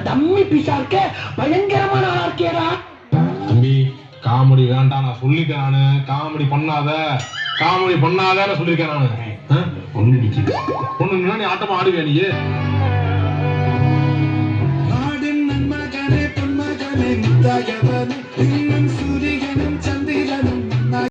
Dummy பீஸா இருக்க பயங்கரமான ஆளா இருக்கேடா. தம்பி காமெடி வேண்டாம் நான் சொல்லிட்டேன். நானு காமெடி பண்ணாத சொல்லிருக்கேன். நானு பொண்ணு நிக்குது. பொண்ணு நீ ஆட்டமா ஆடுவியா நீ? நாடின் நன்மகனே பொன்மகனே முத்தாயவனே